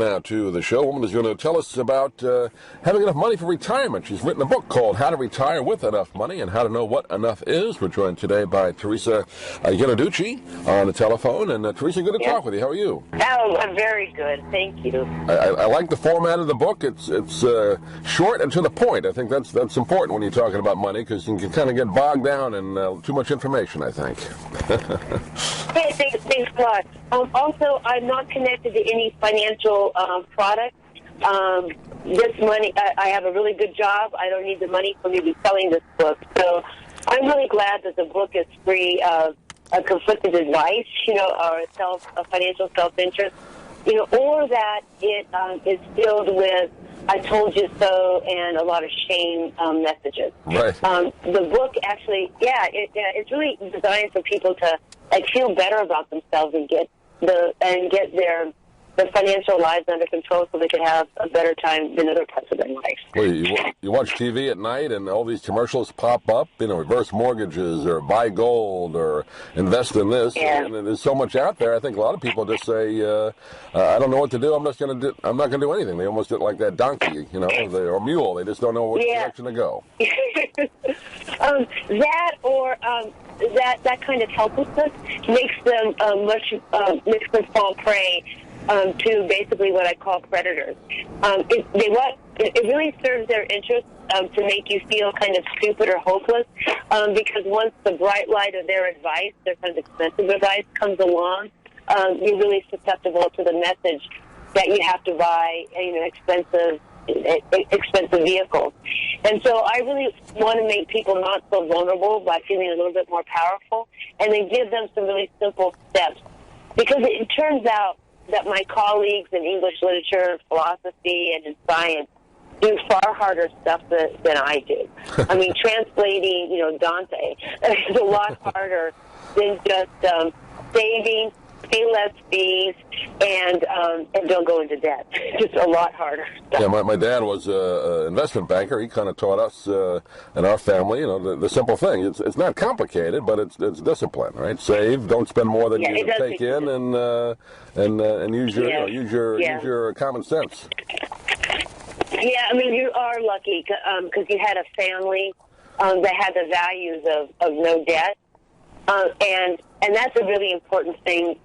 now to the show. A woman is going to tell us about having enough money for retirement. She's written a book called How to Retire with Enough Money and How to Know What Enough Is. We're joined today by Teresa Ghilarducci on the telephone. And Teresa, good to talk with you. How are you? Oh, I'm very good. Thank you. I like the format of the book. It's short and to the point. I think that's important when you're talking about money because you can kind of get bogged down in too much information, I think. Hey, thanks a lot. Also, I'm not connected to any financial product. This money, I have a really good job. I don't need the money for me to be selling this book. So I'm really glad that the book is free of conflicted advice, or financial self-interest, or that it is filled with "I told you so" and a lot of shame messages. Right. The book actually, it's really designed for people to feel better about themselves and get their financial lives under control so they can have a better time in other parts of their life. Well, you watch TV at night and all these commercials pop up, reverse mortgages or buy gold or invest in this. Yeah. And there's so much out there. I think a lot of people just say, I don't know what to do. I'm not going to do anything. They almost get like that donkey, or mule. They just don't know which direction to go. That kind of helplessness makes them makes them fall prey to basically what I call predators. It really serves their interest to make you feel kind of stupid or hopeless because once the bright light of their advice, their kind of expensive advice, comes along, you're really susceptible to the message that you have to buy expensive vehicles. And so I really want to make people not so vulnerable by feeling a little bit more powerful and then give them some really simple steps. Because it turns out that my colleagues in English literature, philosophy, and in science do far harder stuff than I do. I mean, translating, Dante is a lot harder than just saving, pay less fees, and don't go into debt. Just a lot harder stuff. Yeah, my dad was an investment banker. He kind of taught us in our family, the simple thing. It's not complicated, but it's discipline, right? Save, don't spend more than you take in, and use your common sense. Yeah, I mean, you are lucky because you had a family that had the values of no debt, and that's a really important thing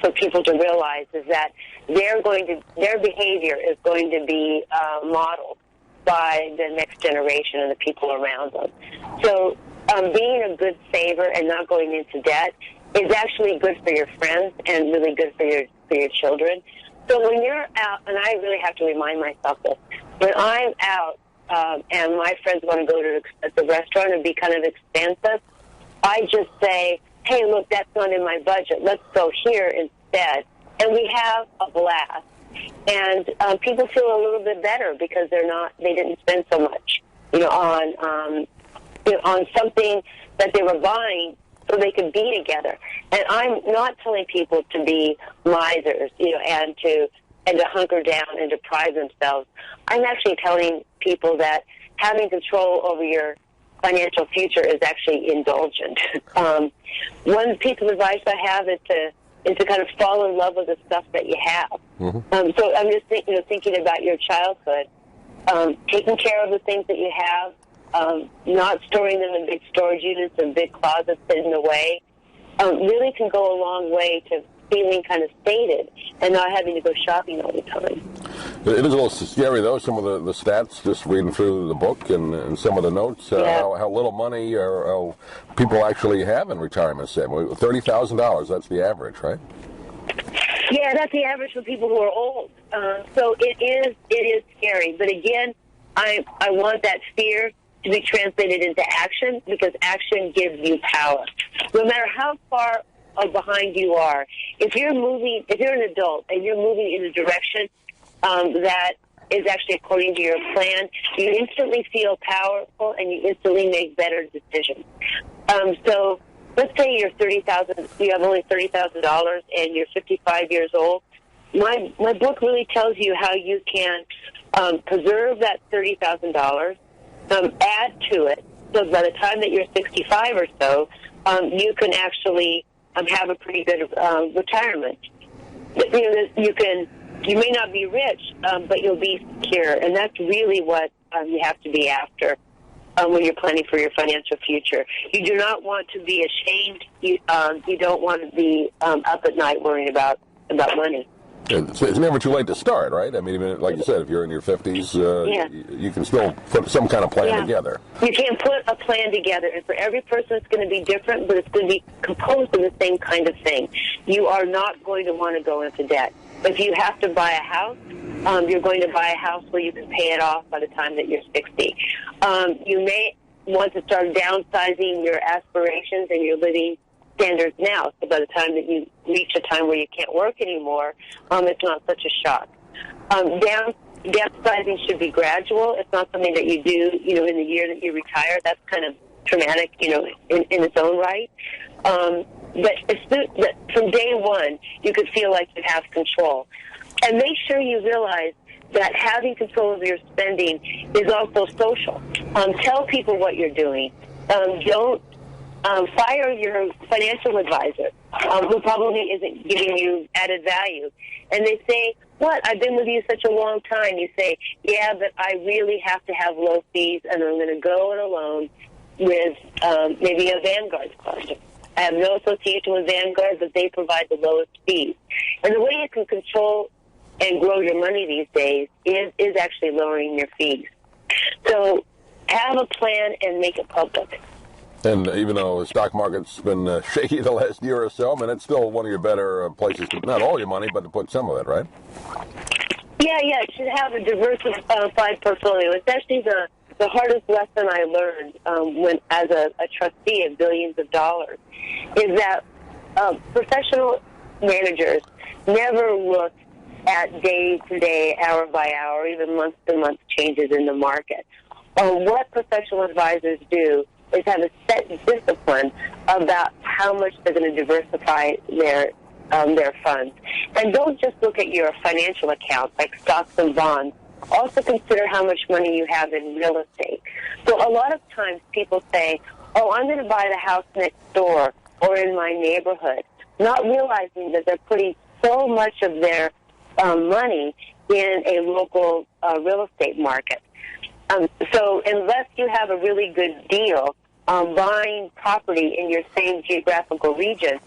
for people to realize is that their behavior is going to be modeled by the next generation and the people around them. So being a good saver and not going into debt is actually good for your friends and really good for your children. So when you're out, and I really have to remind myself this, when I'm out and my friends want to go to an expensive restaurant and be kind of expensive, I just say, hey, look, that's not in my budget. Let's go here instead. And we have a blast. And people feel a little bit better because they didn't spend so much, on something that they were buying so they could be together. And I'm not telling people to be misers, and to hunker down and deprive themselves. I'm actually telling people that having control over your financial future is actually indulgent. One piece of advice I have is to kind of fall in love with the stuff that you have. Mm-hmm. So I'm just thinking about your childhood, taking care of the things that you have, not storing them in big storage units and big closets hidden away, really can go a long way to feeling kind of sated and not having to go shopping all the time. It is a little scary, though, some of the stats, just reading through the book and some of the notes, how little money people actually have in retirement savings. $30,000, that's the average, right? Yeah, that's the average for people who are old. So it is scary. But again, I want that fear to be translated into action because action gives you power. No matter how far behind you are, if you're an adult and you're moving in a direction that is actually according to your plan, you instantly feel powerful and you instantly make better decisions. So let's say you have only $30,000 and you're 55 years old. My book really tells you how you can preserve that $30,000, add to it, so by the time that you're 65 or so, you can actually have a pretty good retirement. You can you may not be rich, but you'll be secure, and that's really what you have to be after when you're planning for your financial future. You do not want to be ashamed. You don't want to be up at night worrying about money. It's never too late to start, right? I mean, even, like you said, if you're in your 50s, you can still put some kind of plan together. You can put a plan together, and for every person it's going to be different, but it's going to be composed of the same kind of thing. You are not going to want to go into debt. If you have to buy a house, you're going to buy a house where you can pay it off by the time that you're 60. You may want to start downsizing your aspirations and your living standards now, so by the time that you reach a time where you can't work anymore, it's not such a shock. Downsizing should be gradual. It's not something that you do, in the year that you retire. That's kind of traumatic, in its own right. But from day one, you could feel like you have control. And make sure you realize that having control of your spending is also social. Tell people what you're doing. Don't fire your financial advisor, who probably isn't giving you added value. And they say, "What? I've been with you such a long time." You say, "Yeah, but I really have to have low fees, and I'm going to go it alone with maybe a Vanguard card. I have no association with Vanguard, but they provide the lowest fees." And the way you can control and grow your money these days is actually lowering your fees. So have a plan and make it public. And even though the stock market's been shaky the last year or so, I mean, it's still one of your better places to, not all your money, but to put some of it, right? Yeah, you should have a diversified portfolio. It's actually the hardest lesson I learned when as a trustee of billions of dollars is that professional managers never look at day-to-day, hour-by-hour, even month-to-month changes in the market. What professional advisors do is have a set discipline about how much they're going to diversify their funds. And don't just look at your financial accounts like stocks and bonds. Also consider how much money you have in real estate. So a lot of times people say, "Oh, I'm going to buy the house next door or in my neighborhood," not realizing that they're putting so much of their money in a local real estate market. So unless you have a really good deal, buying property in your same geographical region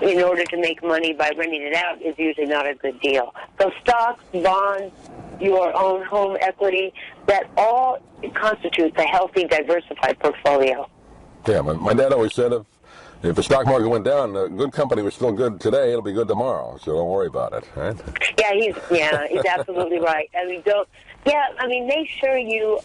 in order to make money by renting it out is usually not a good deal. So stocks, bonds, your own home equity, that all constitutes a healthy, diversified portfolio. Yeah, my dad always said if the stock market went down, a good company was still good today, it'll be good tomorrow, so don't worry about it, right? Yeah, he's absolutely right. Make sure you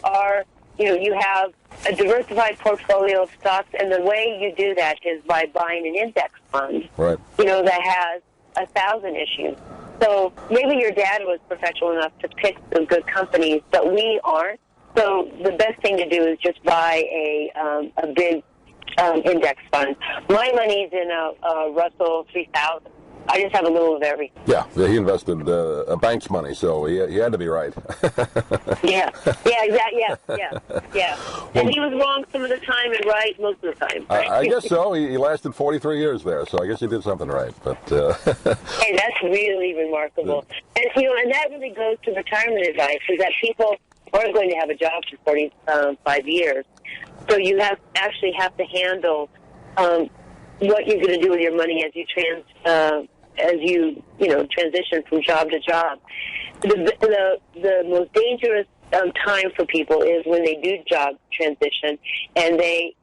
have a diversified portfolio of stocks, and the way you do that is by buying an index fund, right? That has 1,000 issues. So maybe your dad was professional enough to pick some good companies, but we aren't. So the best thing to do is just buy a big index fund. My money's in a Russell 3000. I just have a little of everything. Yeah, he invested a bank's money, so he had to be right. Exactly. Yeah. And he was wrong some of the time and right most of the time. Right? I guess so. He lasted 43 years there, so I guess he did something right. But hey, that's really remarkable. And that really goes to retirement advice, is that people aren't going to have a job for 45 years. So you actually have to handle what you're going to do with your money as you transition from job to job. The most dangerous time for people is when they do job transition and they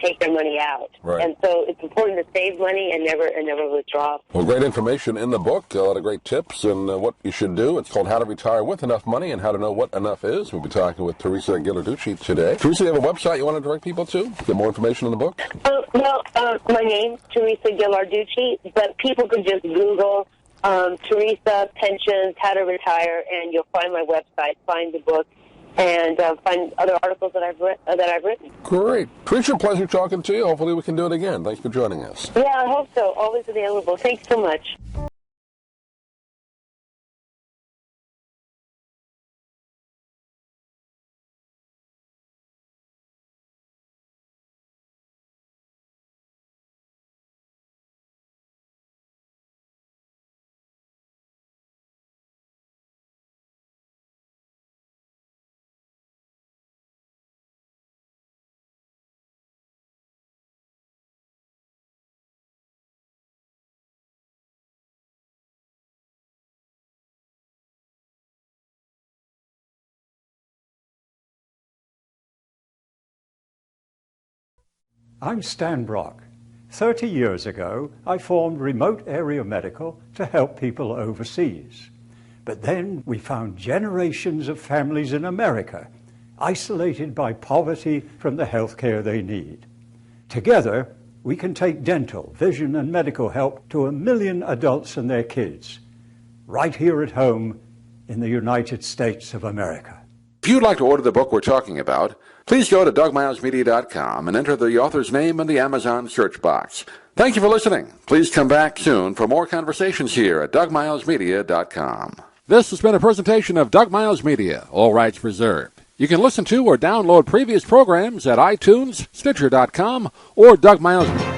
take their money out. Right. And so it's important to save money and never withdraw. Well, great information in the book, a lot of great tips and what you should do. It's called How to Retire with Enough Money and How to Know What Enough Is. We'll be talking with Teresa Ghilarducci today. Teresa, you have a website you want to direct people to? Get more information in the book? My name's Teresa Ghilarducci, but people could just Google Teresa Pensions, How to Retire, and you'll find my website, find the book, and find other articles that I've written. Great. Teresa, pleasure talking to you. Hopefully we can do it again. Thanks for joining us. Yeah, I hope so. Always available. Thanks so much. I'm Stan Brock. 30 years ago, I formed Remote Area Medical to help people overseas. But then we found generations of families in America isolated by poverty from the health care they need. Together, we can take dental, vision, and medical help to 1 million adults and their kids, right here at home in the United States of America. If you'd like to order the book we're talking about, please go to DougMilesMedia.com and enter the author's name in the Amazon search box. Thank you for listening. Please come back soon for more conversations here at DougMilesMedia.com. This has been a presentation of Doug Miles Media, all rights reserved. You can listen to or download previous programs at iTunes, Stitcher.com, or Doug Miles.